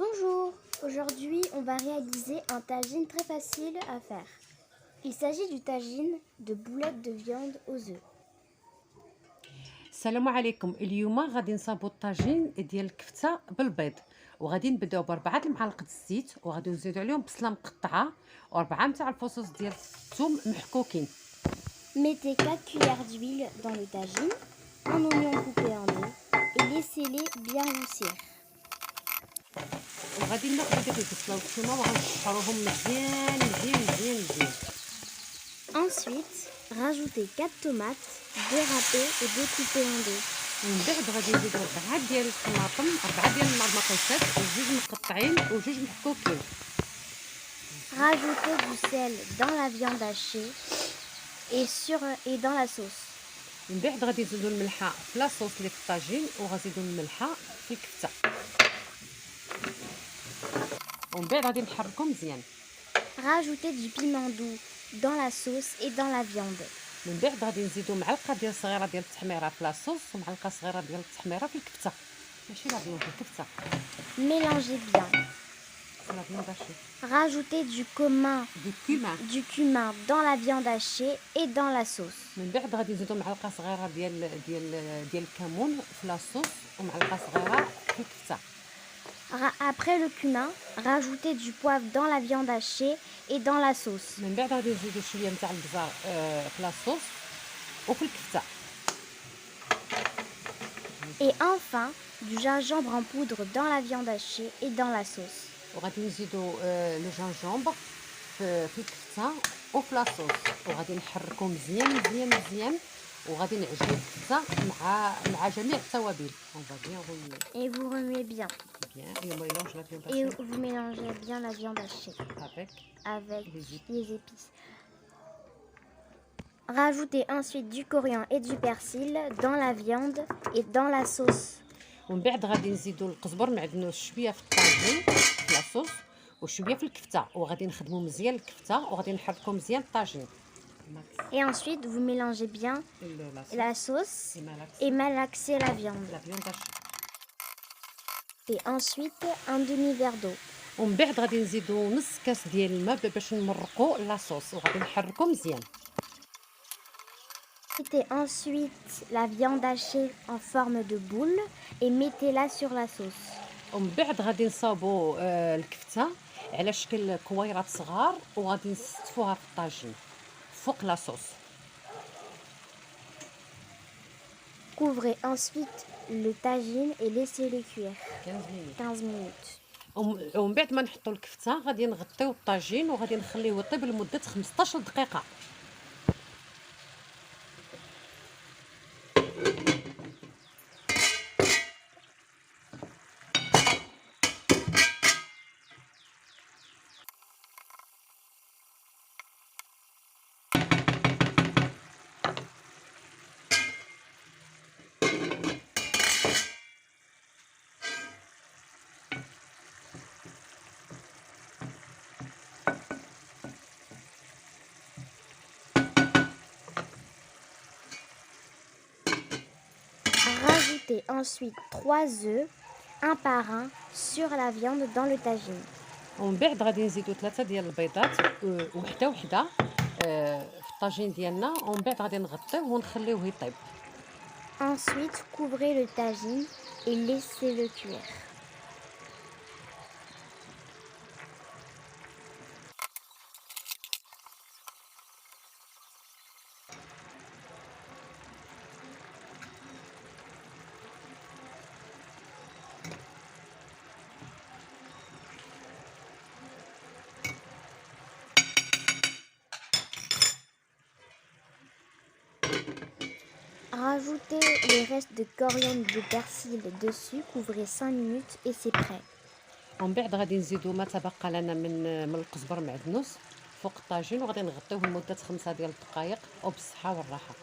Bonjour, aujourd'hui on va réaliser un tagine très facile à faire. Il s'agit du tagine de boulettes de viande aux œufs. السلام عليكم. اليوم غادي نصاوبوا الطاجين ديال الكفته بالبيض، وغادي نبداو ب4 المعالق الزيت، وغادي نزيدوا عليهم بصله مقطعه و4 نتاع الفصوص ديال الثوم محكوكين. Mettez 4 cuillères d'huile dans le tagine, un oignon coupé en deux et laissez-les bien roussir. وغادي ناخذ ديك البصله والثومه وغنشحروهم مزيان. Ensuite, rajoutez 4 tomates, 2 râpées et 2 coupées en deux. ومن بعد غادي نزيدوا 4 ديال الطماطم، 4 ديال المقاصات وجوج مقطعين وجوج محكوكين. Rajoutez du sel dans la viande hachée et dans la sauce. من بعد غادي نزيدوا الملحه في لاصوص اللي في الطاجين، وغنزيدوا الملحه في الكفته، ومن بعد غادي نحركو مزيان. Rajoutez du piment doux dans la sauce et dans la viande. من بعد غادي نزيدو معلقه صغيره ديال التحميره في لاصوص ومعلقه صغيره ديال التحميره في الكفته، ماشي لا فيون، في الكفته. Mélangez bien. لا فيون داشي Rajoutez دو كومان. du cumin dans la viande hachée et dans la sauce. من بعد غادي نزيدو معلقه صغيره ديال الكمون في لاصوص ومعلقه صغيره في الكفته. Après le cumin, rajoutez du poivre dans la viande hachée et dans la sauce. من بعد غادي نزيدو شويه نتاع البزار في لاصوص وفي الكفته. Et enfin, du gingembre en poudre dans la viande hachée et dans la sauce. وغادي نزيدو لو جانجومبر في الكفته وفي لاصوص، وغادي نحركو مزيان وغادي نعجنو الكفته مع جميع التوابل. On va bien remuer. Et vous remuez bien. Bien, et on mélange la viande Et hachée vous mélangez bien la viande hachée avec avec les épices. Rajoutez ensuite du coriandre et du persil dans la viande et dans la sauce. ومن بعد غادي نزيدو القزبر معدنوس شويه في الطاجين في لاصوص وشويه في الكفته، وغادي نخدمو مزيان الكفته وغادي نحركو مزيان الطاجين. Et ensuite, vous mélangez bien la sauce et malaxez la viande. لا فيون داشي. Et ensuite, un demi-verre d'eau. ومن بعد غادي نزيدو نص كاس ديال الماء باش نمرقو لاصوص وغادي نحركو مزيان. Mettez ensuite la viande hachée en forme de boule et mettez-la sur la sauce. ومن بعد غادي نصاوبو الكفته على شكل كويرات صغار وغادي نستفوها في الطاجين فوق لاصوص. Couvrez ensuite le tagine et laissez-le cuire 15 15 minutes. ومن بعد ما نحطو الكفته غادي نغطيو الطاجين وغادي نخليوه يطيب لمده 15 دقيقه. Rajoutez ensuite 3 œufs, un par un, sur la viande dans le tagine. ومن بعد غادي نزيدو 3 ديال البيضات وحده في الطاجين ديالنا، ومن بعد غادي نغطيوه ونخليوه يطيب. Ensuite, couvrez le tagine et laissez-le cuire. Rajoutez les restes de coriandre de persil dessus, couvrez 5 minutes et c'est prêt. ومن بعد غادي نزيدو ما تبقى لنا من القزبر معدنوس فوق الطاجين وغادي نغطيوه لمده 5 ديال الدقائق وبالصحه والراحه.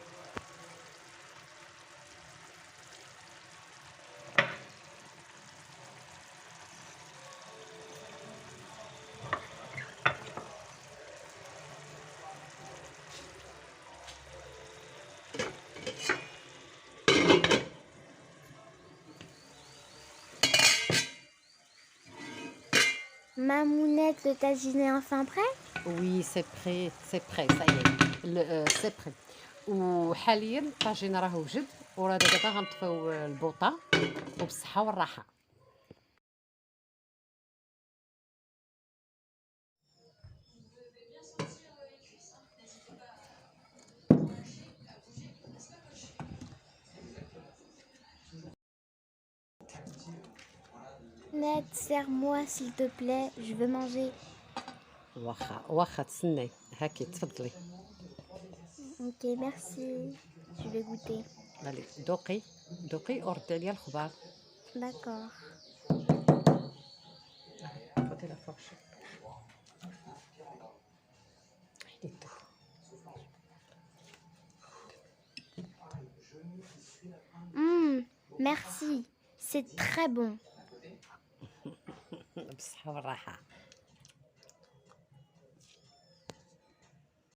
Mamounette, le tagine est enfin prêt? وي سي بري سي بري سايي سي بري. وحاليا الطاجين راه وجد، وراه دابا غنطفيو البوطه وبالصحه والراحه. Ned, serre-moi s'il te plaît, je veux manger. واخا واخا تسناي، هاكي تفضلي. Ok, merci. Je vais goûter. فالي دوقي دوقي وردي عليا الخبار. D'accord. خدي لا فرشه حيدي الضو. Merci. C'est très bon. بالصحه والراحه.